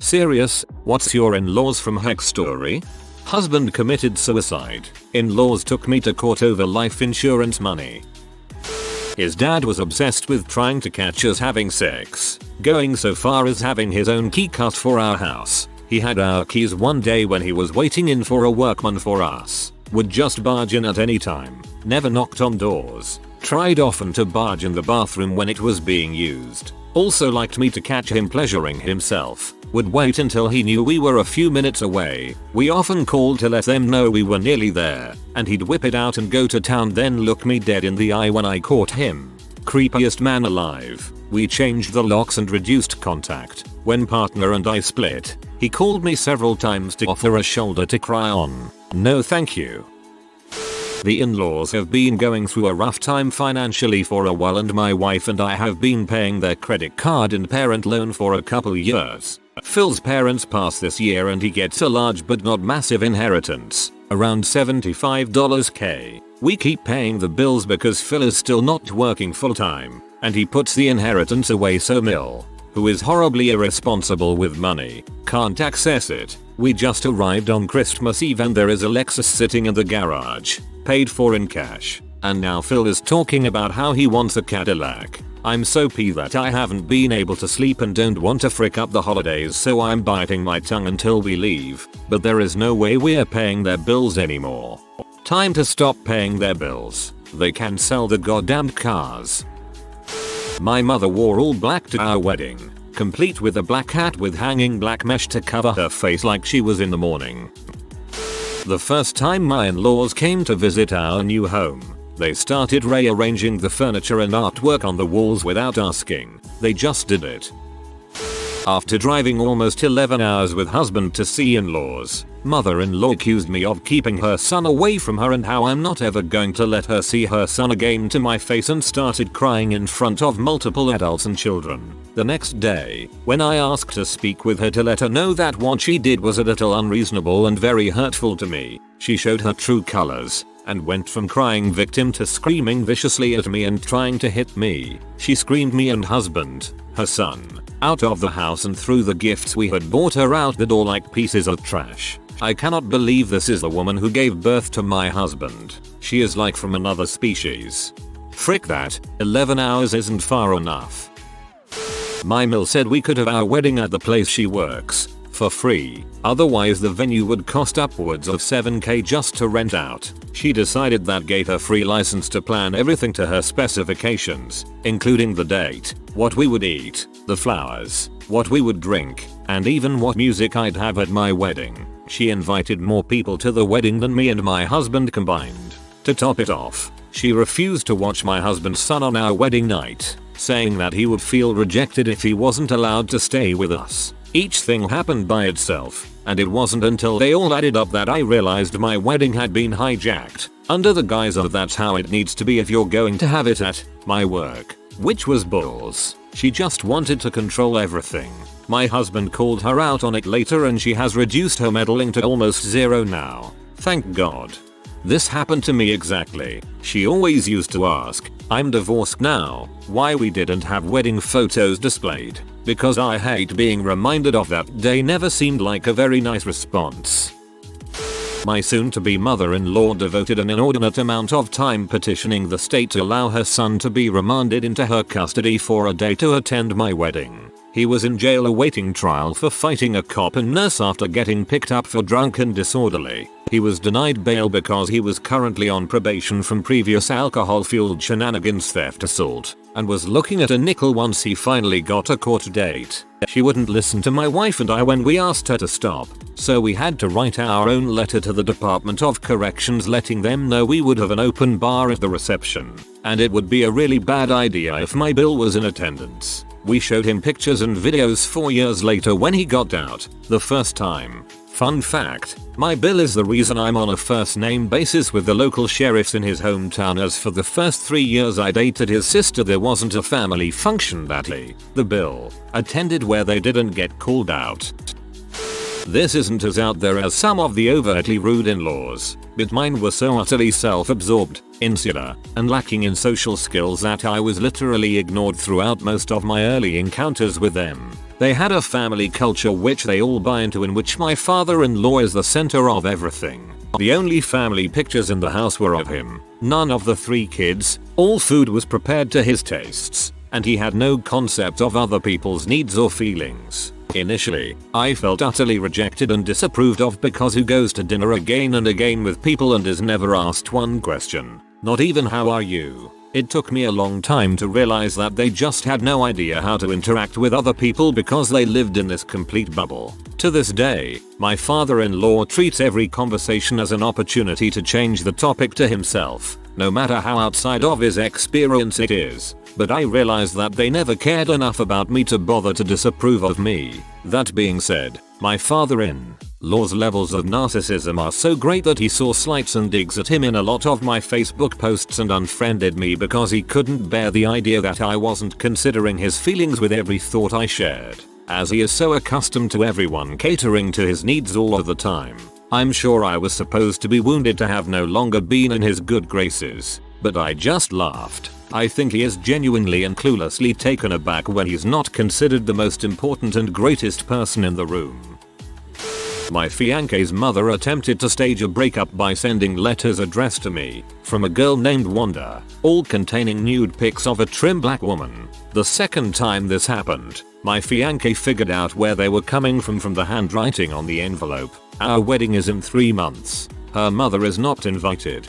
Serious, what's your in-laws from heck story? Husband committed suicide. In-laws took me to court over life insurance money. His dad was obsessed with trying to catch us having sex, going so far as having his own key cut for our house. He had our keys one day when he was waiting in for a workman for us. Would just barge in at any time. Never knocked on doors. Tried often to barge in the bathroom when it was being used. Also liked me to catch him pleasuring himself. Would wait until he knew we were a few minutes away. We often called to let them know we were nearly there, and he'd whip it out and go to town, then look me dead in the eye when I caught him. Creepiest man alive. We changed the locks and reduced contact. When partner and I split, he called me several times to offer a shoulder to cry on. No thank you. The in-laws have been going through a rough time financially for a while, and my wife and I have been paying their credit card and parent loan for a couple years. Phil's parents pass this year and he gets a large but not massive inheritance, around $75k. We keep paying the bills because Phil is still not working full time, and he puts the inheritance away so Mill, who is horribly irresponsible with money, can't access it. We just arrived on Christmas Eve and there is a Lexus sitting in the garage, paid for in cash, and now Phil is talking about how he wants a Cadillac. I'm so peeved that I haven't been able to sleep and don't want to frick up the holidays, so I'm biting my tongue until we leave, but there is no way we're paying their bills anymore. Time to stop paying their bills. They can sell the goddamn cars. My mother wore all black to our wedding, complete with a black hat with hanging black mesh to cover her face like she was in the morning. The first time my in-laws came to visit our new home, they started rearranging the furniture and artwork on the walls without asking. They just did it. After driving almost 11 hours with husband to see in-laws, mother-in-law accused me of keeping her son away from her and how I'm not ever going to let her see her son again to my face, and started crying in front of multiple adults and children. The next day, when I asked to speak with her to let her know that what she did was a little unreasonable and very hurtful to me, she showed her true colors and went from crying victim to screaming viciously at me and trying to hit me. She screamed me and husband, her son, out of the house and threw the gifts we had bought her out the door like pieces of trash. I cannot believe this is the woman who gave birth to my husband. She is like from another species. Frick that, 11 hours isn't far enough. My mill said we could have our wedding at the place she works, for free, otherwise the venue would cost upwards of 7k just to rent out. She decided that gave her free license to plan everything to her specifications, including the date, what we would eat, the flowers, what we would drink, and even what music I'd have at my wedding. She invited more people to the wedding than me and my husband combined. To top it off, she refused to watch my husband's son on our wedding night, saying that he would feel rejected if he wasn't allowed to stay with us. Each thing happened by itself, and it wasn't until they all added up that I realized my wedding had been hijacked, under the guise of that's how it needs to be if you're going to have it at my work, which was bulls. She just wanted to control everything. My husband called her out on it later and she has reduced her meddling to almost zero now. Thank God. This happened to me exactly. She always used to ask, I'm divorced now, why we didn't have wedding photos displayed, because I hate being reminded of that day. Never seemed like a very nice response. My soon-to-be mother-in-law devoted an inordinate amount of time petitioning the state to allow her son to be remanded into her custody for a day to attend my wedding. He was in jail awaiting trial for fighting a cop and nurse after getting picked up for drunk and disorderly. He was denied bail because he was currently on probation from previous alcohol-fueled shenanigans, theft, assault, and was looking at a nickel once he finally got a court date. She wouldn't listen to my wife and I when we asked her to stop, so we had to write our own letter to the Department of Corrections letting them know we would have an open bar at the reception, and it would be a really bad idea if my bill was in attendance. We showed him pictures and videos 4 years later when he got out, the first time. Fun fact, my bill is the reason I'm on a first name basis with the local sheriffs in his hometown, as for the first 3 years I dated his sister there wasn't a family function that the bill attended where they didn't get called out. This isn't as out there as some of the overtly rude in-laws, but mine were so utterly self-absorbed, insular, and lacking in social skills that I was literally ignored throughout most of my early encounters with them. They had a family culture which they all buy into, in which my father-in-law is the center of everything. The only family pictures in the house were of him, none of the 3 kids. All food was prepared to his tastes, and he had no concept of other people's needs or feelings. Initially, I felt utterly rejected and disapproved of, because who goes to dinner again and again with people and is never asked one question, not even how are you? It took me a long time to realize that they just had no idea how to interact with other people because they lived in this complete bubble. To this day, my father-in-law treats every conversation as an opportunity to change the topic to himself, no matter how outside of his experience it is. But I realized that they never cared enough about me to bother to disapprove of me. That being said, my father-in-law's levels of narcissism are so great that he saw slights and digs at him in a lot of my Facebook posts and unfriended me because he couldn't bear the idea that I wasn't considering his feelings with every thought I shared. As he is so accustomed to everyone catering to his needs all of the time, I'm sure I was supposed to be wounded to have no longer been in his good graces, but I just laughed. I think he is genuinely and cluelessly taken aback when he's not considered the most important and greatest person in the room. My fiance's mother attempted to stage a breakup by sending letters addressed to me from a girl named Wanda, all containing nude pics of a trim black woman. The second time this happened, my fiance figured out where they were coming from the handwriting on the envelope. Our wedding is in 3 months. Her mother is not invited.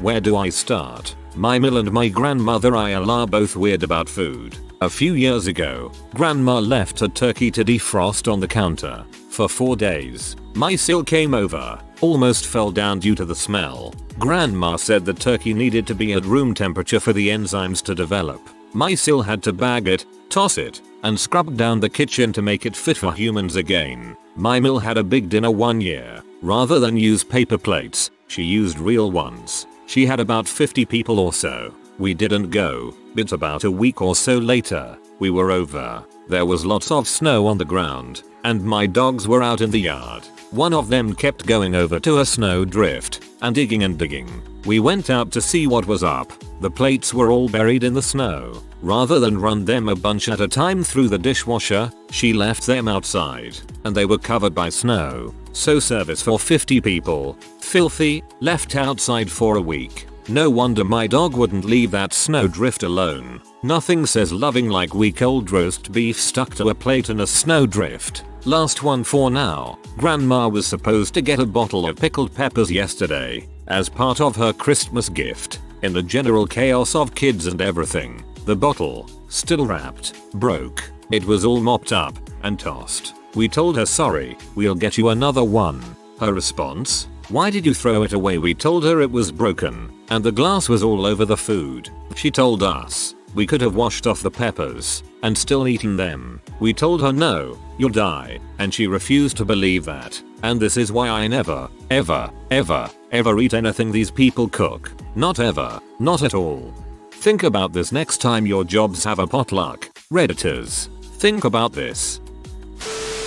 Where do I start? My mill and my grandmother are both weird about food. A few years ago, grandma left a turkey to defrost on the counter for 4 days. My sil came over, almost fell down due to the smell. Grandma said the turkey needed to be at room temperature for the enzymes to develop. My sil had to bag it, toss it, and scrub down the kitchen to make it fit for humans again. My mill had a big dinner one year. Rather than use paper plates, she used real ones. She had about 50 people or so. We didn't go, but about a week or so later, we were over. There was lots of snow on the ground, and my dogs were out in the yard. One of them kept going over to a snow drift and digging. We went out to see what was up. The plates were all buried in the snow. Rather than run them a bunch at a time through the dishwasher, she left them outside, and they were covered by snow. So service for 50 people. Filthy, left outside for a week. No wonder my dog wouldn't leave that snowdrift alone. Nothing says loving like weak old roast beef stuck to a plate in a snowdrift. Last one for now. Grandma was supposed to get a bottle of pickled peppers yesterday as part of her Christmas gift. In the general chaos of kids and everything, the bottle, still wrapped, broke. It was all mopped up and tossed. We told her sorry, we'll get you another one. Her response? Why did you throw it away? We told her it was broken and the glass was all over the food. She told us we could have washed off the peppers and still eaten them. We told her no, you'll die, and she refused to believe that. And this is why I never, ever eat anything these people cook. Not ever, not at all. Think about this next time your jobs have a potluck. Redditors, think about this.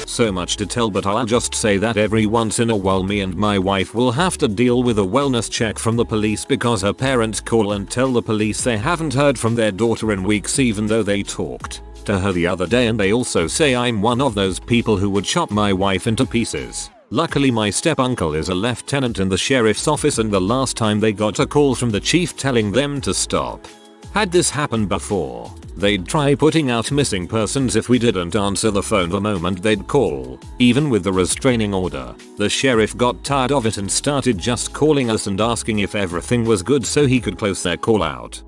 So much to tell, but I'll just say that every once in a while me and my wife will have to deal with a wellness check from the police because her parents call and tell the police they haven't heard from their daughter in weeks, even though they talked to her the other day, and they also say I'm one of those people who would chop my wife into pieces. Luckily my step-uncle is a lieutenant in the sheriff's office, and the last time they got a call from the chief telling them to stop. Had this happened before, they'd try putting out missing persons if we didn't answer the phone the moment they'd call. Even with the restraining order, the sheriff got tired of it and started just calling us and asking if everything was good so he could close their call out.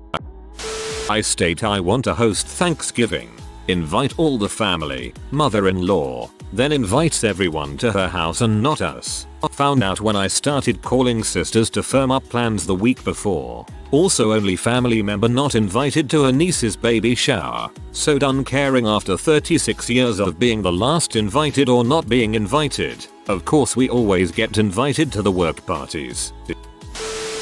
I state I want to host Thanksgiving. Invite all the family, mother-in-law, then invites everyone to her house and not us. Found out when I started calling sisters to firm up plans the week before. Also only family member not invited to her niece's baby shower. So done caring after 36 years of being the last invited or not being invited. Of course we always get invited to the work parties.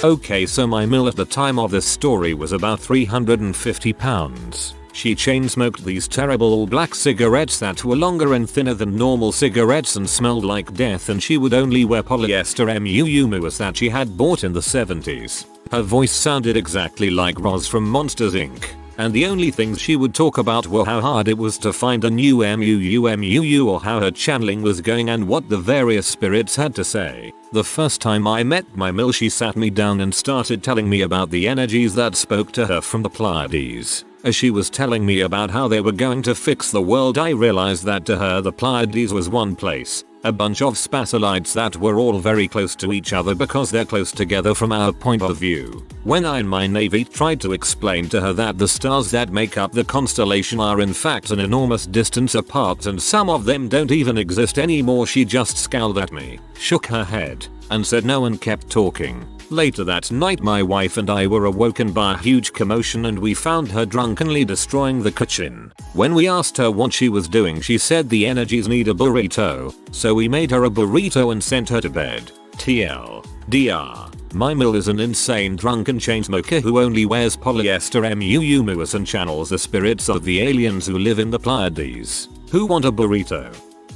Okay, so my meal at the time of this story was about £350. She chain smoked these terrible all black cigarettes that were longer and thinner than normal cigarettes and smelled like death, and she would only wear polyester muumuas that she had bought in the 70s. Her voice sounded exactly like Roz from Monsters Inc. and the only things she would talk about were how hard it was to find a new MUU or how her channeling was going and what the various spirits had to say. The first time I met my Mill, she sat me down and started telling me about the energies that spoke to her from the Pleiades. As she was telling me about how they were going to fix the world, I realized that to her the Pleiades was one place, a bunch of spacelites that were all very close to each other because they're close together from our point of view. When I in my navy tried to explain to her that the stars that make up the constellation are in fact an enormous distance apart and some of them don't even exist anymore, she just scowled at me, shook her head, and said no and kept talking. Later that night my wife and I were awoken by a huge commotion and we found her drunkenly destroying the kitchen. When we asked her what she was doing, she said the energies need a burrito, so we made her a burrito and sent her to bed. TLDR. My Mill is an insane drunken chain smoker who only wears polyester MUUs and channels the spirits of the aliens who live in the Pleiades. Who want a burrito?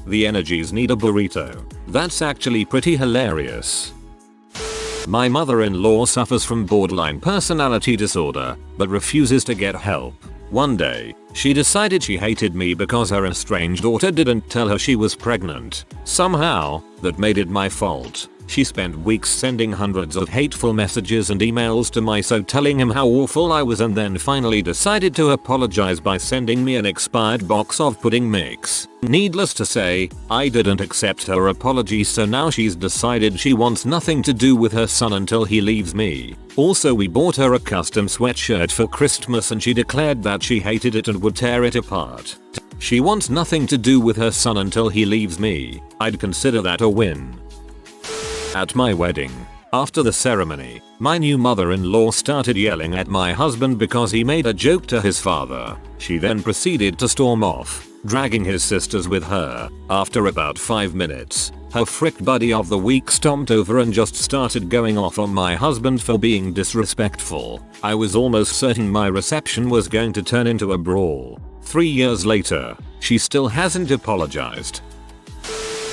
The energies need a burrito. That's actually pretty hilarious. My mother-in-law suffers from borderline personality disorder, but refuses to get help. One day, she decided she hated me because her estranged daughter didn't tell her she was pregnant. Somehow, that made it my fault. She spent weeks sending hundreds of hateful messages and emails to my son telling him how awful I was, and then finally decided to apologize by sending me an expired box of pudding mix. Needless to say, I didn't accept her apology, so now she's decided she wants nothing to do with her son until he leaves me. Also, we bought her a custom sweatshirt for Christmas and she declared that she hated it and would tear it apart. She wants nothing to do with her son until he leaves me. I'd consider that a win. At my wedding, after the ceremony, my new mother-in-law started yelling at my husband because he made a joke to his father. She then proceeded to storm off, dragging his sisters with her. After about 5 minutes, her frick buddy of the week stomped over and just started going off on my husband for being disrespectful. I was almost certain my reception was going to turn into a brawl. 3 years later, she still hasn't apologized.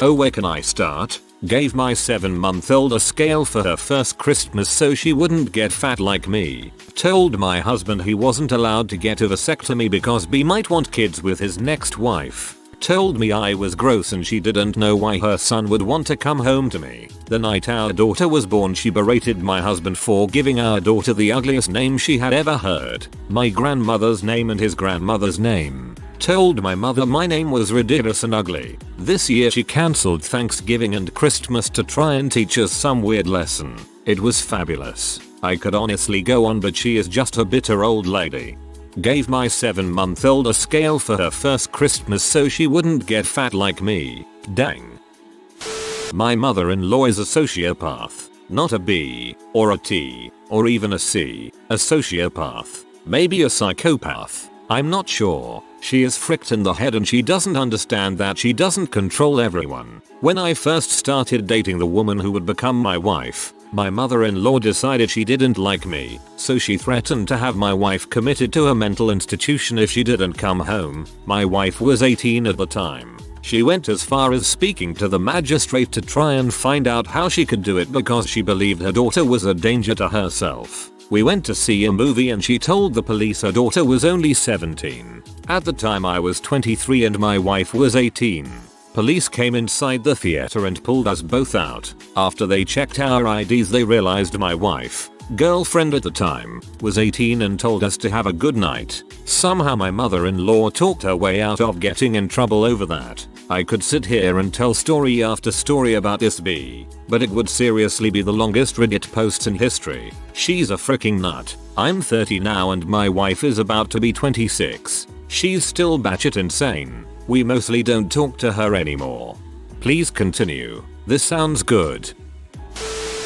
Oh, where can I start? Gave my 7-month-old a scale for her first Christmas so she wouldn't get fat like me. Told my husband he wasn't allowed to get a vasectomy because B might want kids with his next wife. Told me I was gross and she didn't know why her son would want to come home to me. The night our daughter was born, she berated my husband for giving our daughter the ugliest name she had ever heard. My grandmother's name and his grandmother's name. Told my mother my name was ridiculous and ugly. This year she cancelled Thanksgiving and Christmas to try and teach us some weird lesson. It was fabulous. I could honestly go on, but she is just a bitter old lady. Gave my 7-month-old a scale for her first Christmas so she wouldn't get fat like me. Dang. My mother-in-law is a sociopath. Not a B, or a T, or even a C. A sociopath. Maybe a psychopath. I'm not sure. She is fricked in the head and she doesn't understand that she doesn't control everyone. When I first started dating the woman who would become my wife, my mother-in-law decided she didn't like me, so she threatened to have my wife committed to a mental institution if she didn't come home. My wife was 18 at the time. She went as far as speaking to the magistrate to try and find out how she could do it because she believed her daughter was a danger to herself. We went to see a movie and she told the police her daughter was only 17. At the time I was 23 and my wife was 18. Police came inside the theater and pulled us both out. After they checked our IDs, they realized my wife, girlfriend at the time, was 18 and told us to have a good night. Somehow my mother-in-law talked her way out of getting in trouble over that. I could sit here and tell story after story about this bee, but it would seriously be the longest Reddit posts in history. She's a freaking nut. I'm 30 now and my wife is about to be 26. She's still batshit insane. We mostly don't talk to her anymore. Please continue. This sounds good.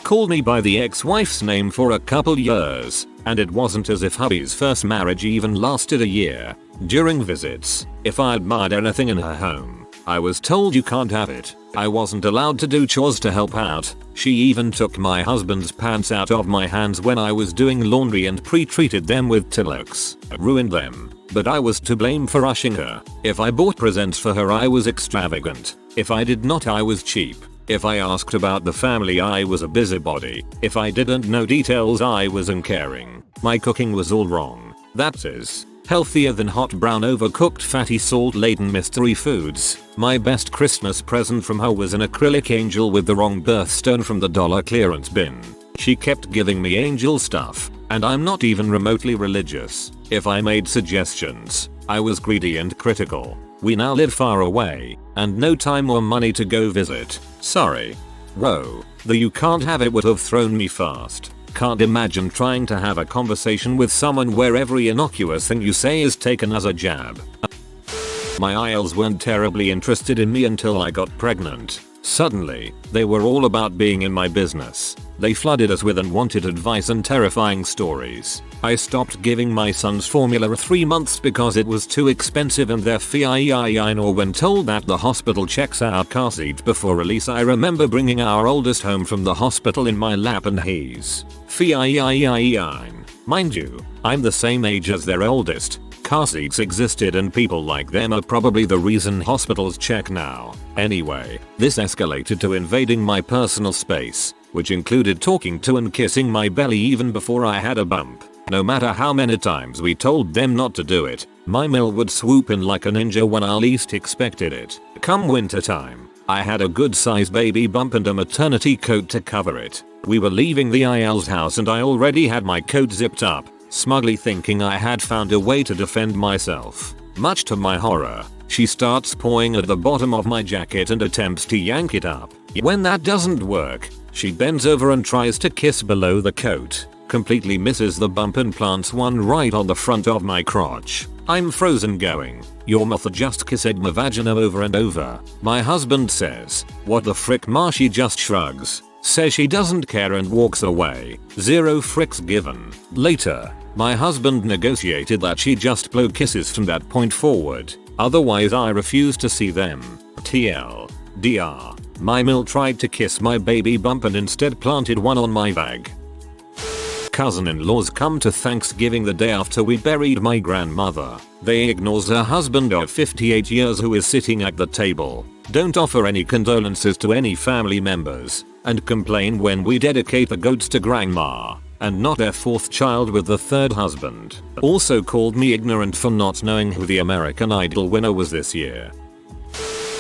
Called me by the ex-wife's name for a couple years, and it wasn't as if hubby's first marriage even lasted a year. During visits, if I admired anything in her home, I was told you can't have it. I wasn't allowed to do chores to help out. She even took my husband's pants out of my hands when I was doing laundry and pre-treated them with Tillax. Ruined them. But I was to blame for rushing her. If I bought presents for her, I was extravagant. If I did not, I was cheap. If I asked about the family, I was a busybody. If I didn't know details, I was uncaring. My cooking was all wrong. That is, Healthier than hot brown overcooked fatty salt-laden mystery foods. My best Christmas present from her was an acrylic angel with the wrong birthstone from the dollar clearance bin. She kept giving me angel stuff, and I'm not even remotely religious. If I made suggestions, I was greedy and critical. We now live far away, and no time or money to go visit. Sorry. Whoa, the you can't have it would have thrown me fast. Can't imagine trying to have a conversation with someone where every innocuous thing you say is taken as a jab. My IELTS weren't terribly interested in me until I got pregnant. Suddenly, they were all about being in my business. They flooded us with unwanted advice and terrifying stories. I stopped giving my sons formula 3 months because it was too expensive and their fee nor when told that the hospital checks our car seat before release. I remember bringing our oldest home from the hospital in my lap and he's fee. Mind you, I'm the same age as their oldest. Car seats existed and people like them are probably the reason hospitals check now. Anyway, this escalated to invading my personal space, which included talking to and kissing my belly even before I had a bump. No matter how many times we told them not to do it, my Mill would swoop in like a ninja when I least expected it. Come winter time, I had a good sized baby bump and a maternity coat to cover it. We were leaving the IELTS house and I already had my coat zipped up, smugly thinking I had found a way to defend myself. Much to my horror, she starts pawing at the bottom of my jacket and attempts to yank it up. When that doesn't work, she bends over and tries to kiss below the coat, completely misses the bump and plants one right on the front of my crotch. I'm frozen going, "Your mother just kissed my vagina," over and over. My husband says, "What the frick ma?" She just shrugs, says she doesn't care and walks away. Zero fricks given. Later, my husband negotiated that she just blow kisses from that point forward, otherwise I refuse to see them. TLDR. My Mill tried to kiss my baby bump and instead planted one on my bag. Cousin-in-laws come to Thanksgiving the day after we buried my grandmother. They ignores her husband of 58 years who is sitting at the table, don't offer any condolences to any family members, and complain when we dedicate the goats to grandma, and not their 4th child with the 3rd husband. Also called me ignorant for not knowing who the American Idol winner was this year.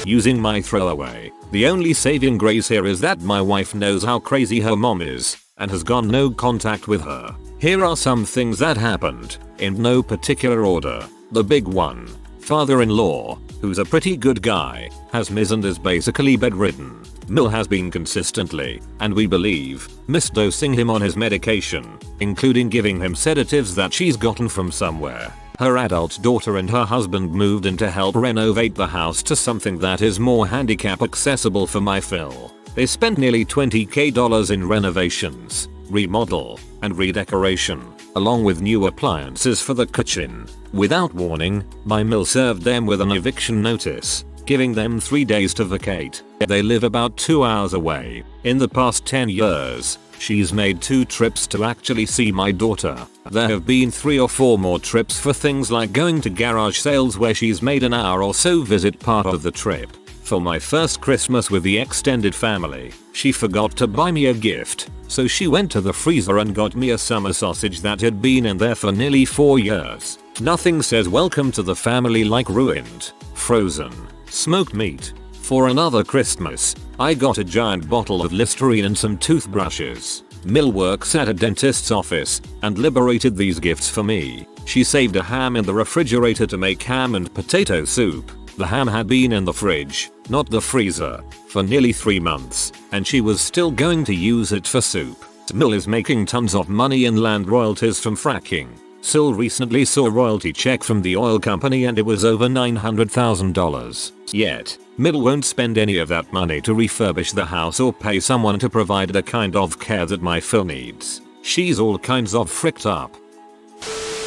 Using my throwaway. The only saving grace here is that my wife knows how crazy her mom is, and has gone no contact with her. Here are some things that happened, in no particular order. The big one. Father-in-law, who's a pretty good guy, has Ms. and is basically bedridden. Mill has been consistently, and we believe, misdosing him on his medication, including giving him sedatives that she's gotten from somewhere. Her adult daughter and her husband moved in to help renovate the house to something that is more handicap accessible for my Phil. They spent nearly $20,000 in renovations, remodel, and redecoration, along with new appliances for the kitchen. Without warning, my Mill served them with an eviction notice, giving them 3 days to vacate. They live about 2 hours away. In the past 10 years, she's made 2 trips to actually see my daughter. There have been 3 or 4 more trips for things like going to garage sales where she's made an hour or so visit part of the trip. For my first Christmas with the extended family, she forgot to buy me a gift, so she went to the freezer and got me a summer sausage that had been in there for nearly 4 years. Nothing says welcome to the family like ruined, frozen, smoked meat. For another Christmas, I got a giant bottle of Listerine and some toothbrushes. Mill works at a dentist's office and liberated these gifts for me. She saved a ham in the refrigerator to make ham and potato soup. The ham had been in the fridge, not the freezer, for nearly 3 months, and she was still going to use it for soup. Mill is making tons of money in land royalties from fracking. Sil recently saw a royalty check from the oil company and it was over $900,000. Yet, Mill won't spend any of that money to refurbish the house or pay someone to provide the kind of care that my Phil needs. She's all kinds of fricked up.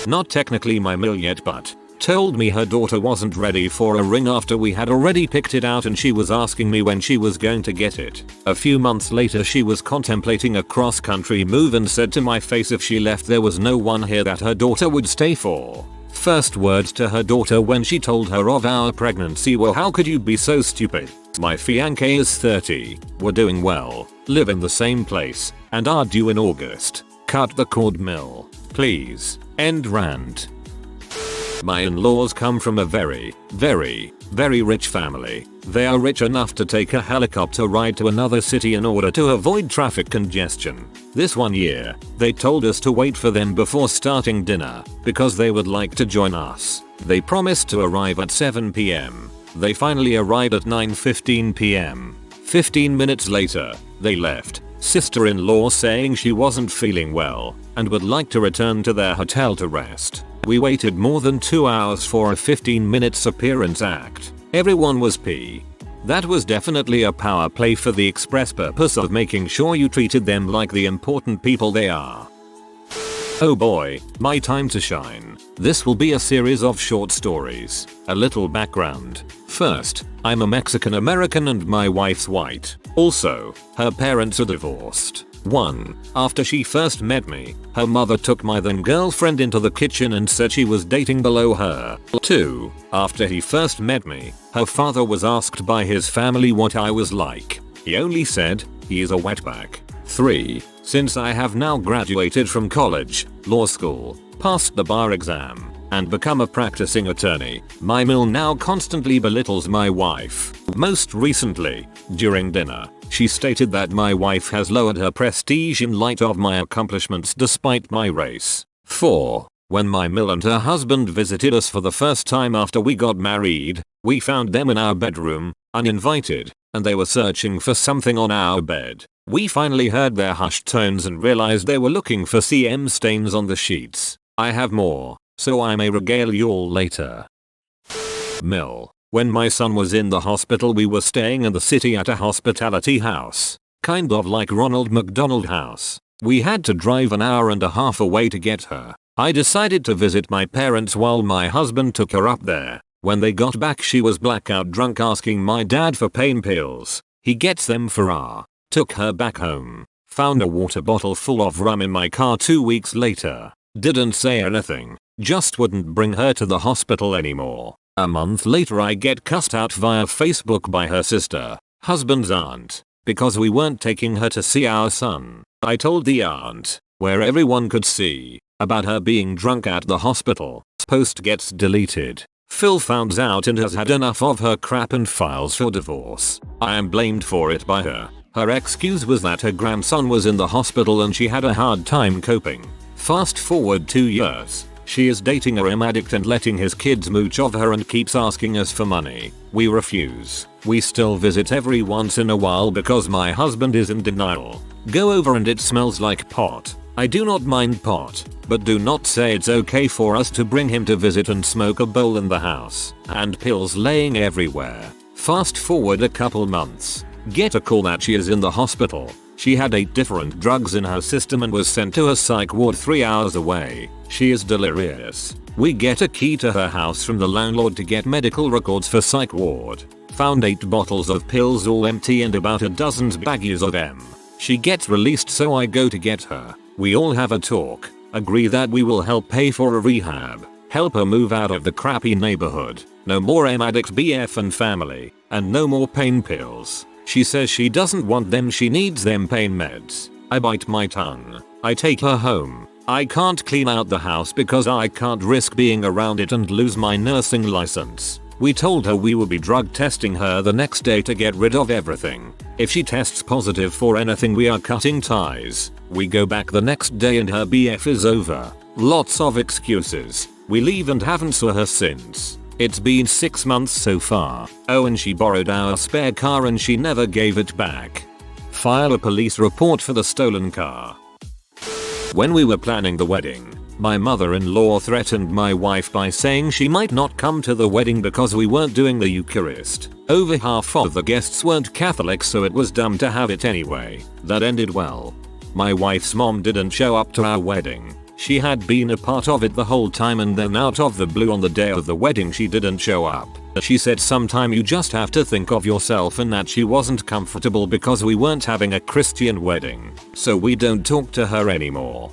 Not technically my Mill yet, but told me her daughter wasn't ready for a ring after we had already picked it out and she was asking me when she was going to get it. A few months later she was contemplating a cross-country move and said to my face if she left there was no one here that her daughter would stay for. First words to her daughter when she told her of our pregnancy were, "How could you be so stupid?" My fiancé is 30, we're doing well, live in the same place, and are due in August. Cut the cord, Mill. Please. End rant. My in-laws come from a very, very, very rich family. They are rich enough to take a helicopter ride to another city in order to avoid traffic congestion. This one year, they told us to wait for them before starting dinner because they would like to join us. They promised to arrive at 7 p.m. They finally arrived at 9:15 p.m. 15 minutes later, they left. Sister-in-law saying she wasn't feeling well and would like to return to their hotel to rest. We waited more than 2 hours for a 15 minutes appearance act. Everyone was pee. That was definitely a power play for the express purpose of making sure you treated them like the important people they are. Oh boy, my time to shine. This will be a series of short stories. A little background. First, I'm a Mexican American and my wife's white. Also, her parents are divorced. 1. After she first met me, her mother took my then girlfriend into the kitchen and said she was dating below her. 2. After he first met me, her father was asked by his family what I was like. He only said, he is a wetback. 3. Since I have now graduated from college, law school, passed the bar exam, and become a practicing attorney, my mill now constantly belittles my wife. Most recently, during dinner, she stated that my wife has lowered her prestige in light of my accomplishments despite my race. 4. When my mill and her husband visited us for the first time after we got married, we found them in our bedroom, uninvited, and they were searching for something on our bed. We finally heard their hushed tones and realized they were looking for CM stains on the sheets. I have more, so I may regale you all later. Mill. When my son was in the hospital, we were staying in the city at a hospitality house. Kind of like Ronald McDonald House. We had to drive an hour and a half away to get her. I decided to visit my parents while my husband took her up there. When they got back, she was blackout drunk asking my dad for pain pills. He gets them for her. Took her back home. Found a water bottle full of rum in my car 2 weeks later. Didn't say anything. Just wouldn't bring her to the hospital anymore. A month later I get cussed out via Facebook by her sister, husband's aunt, because we weren't taking her to see our son. I told the aunt, where everyone could see, about her being drunk at the hospital. Post gets deleted. Phil found out and has had enough of her crap and files for divorce. I am blamed for it by her. Her excuse was that her grandson was in the hospital and she had a hard time coping. Fast forward 2 years. She is dating a rim addict and letting his kids mooch off her and keeps asking us for money. We refuse. We still visit every once in a while because my husband is in denial. Go over and it smells like pot. I do not mind pot, but do not say it's okay for us to bring him to visit and smoke a bowl in the house. And pills laying everywhere. Fast forward a couple months. Get a call that she is in the hospital. She had 8 different drugs in her system and was sent to a psych ward 3 hours away. She is delirious. We get a key to her house from the landlord to get medical records for psych ward. Found 8 bottles of pills all empty and about a dozen baggies of them. She gets released, so I go to get her. We all have a talk. Agree that we will help pay for a rehab. Help her move out of the crappy neighborhood. No more M-addict BF and family. And no more pain pills. She says she doesn't want them, she needs them pain meds. I bite my tongue. I take her home. I can't clean out the house because I can't risk being around it and lose my nursing license. We told her we would be drug testing her the next day to get rid of everything. If she tests positive for anything, we are cutting ties. We go back the next day and her BF is over. Lots of excuses. We leave and haven't saw her since. It's been 6 months so far. Oh, and she borrowed our spare car and she never gave it back. File a police report for the stolen car. When we were planning the wedding, my mother-in-law threatened my wife by saying she might not come to the wedding because we weren't doing the Eucharist. Over half of the guests weren't Catholic, so it was dumb to have it anyway. That ended well. My wife's mom didn't show up to our wedding. She had been a part of it the whole time, and then out of the blue on the day of the wedding she didn't show up. She said sometime you just have to think of yourself, and that she wasn't comfortable because we weren't having a Christian wedding. So we don't talk to her anymore.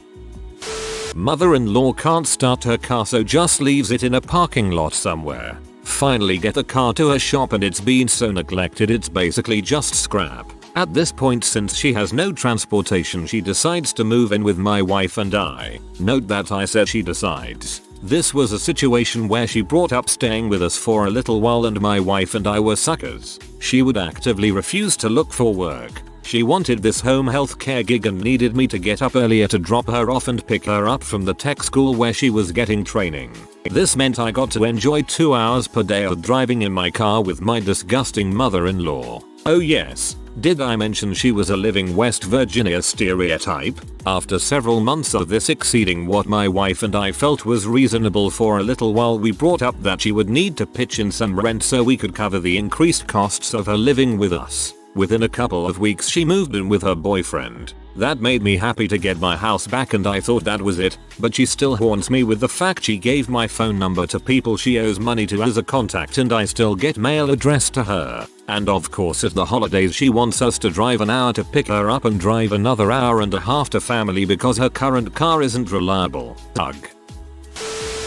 Mother-in-law can't start her car, so just leaves it in a parking lot somewhere. Finally get the car to a shop and it's been so neglected it's basically just scrap. At this point, since she has no transportation, she decides to move in with my wife and I. Note that I said she decides. This was a situation where she brought up staying with us for a little while and my wife and I were suckers. She would actively refuse to look for work. She wanted this home healthcare gig and needed me to get up earlier to drop her off and pick her up from the tech school where she was getting training. This meant I got to enjoy 2 hours per day of driving in my car with my disgusting mother-in-law. Oh yes, did I mention she was a living West Virginia stereotype? After several months of this exceeding what my wife and I felt was reasonable for a little while, we brought up that she would need to pitch in some rent so we could cover the increased costs of her living with us. Within a couple of weeks she moved in with her boyfriend. That made me happy to get my house back and I thought that was it, but she still haunts me with the fact she gave my phone number to people she owes money to as a contact and I still get mail addressed to her. And of course at the holidays she wants us to drive an hour to pick her up and drive another hour and a half to family because her current car isn't reliable. Ugh.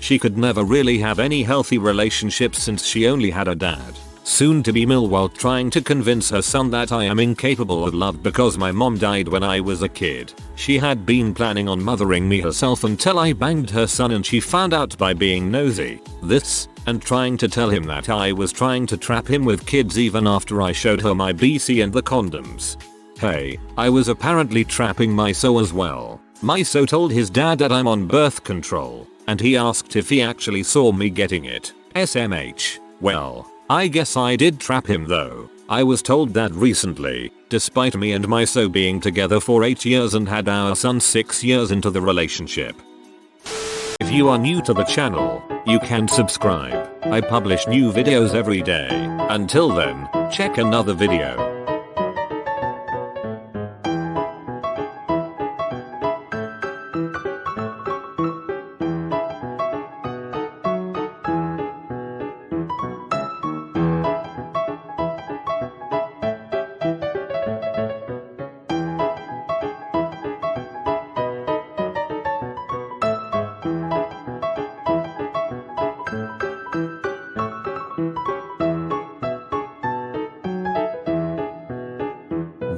She could never really have any healthy relationships since she only had a dad, soon to be Mill, while trying to convince her son that I am incapable of love because my mom died when I was a kid. She had been planning on mothering me herself until I banged her son and she found out by being nosy. This, and trying to tell him that I was trying to trap him with kids even after I showed her my BC and the condoms. Hey, I was apparently trapping my so as well. My so told his dad that I'm on birth control, and he asked if he actually saw me getting it. SMH. Well, I guess I did trap him though. I was told that recently, despite me and my so being together for 8 years and had our son 6 years into the relationship. If you are new to the channel, you can subscribe. I publish new videos every day. Until then, check another video.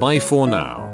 Bye for now.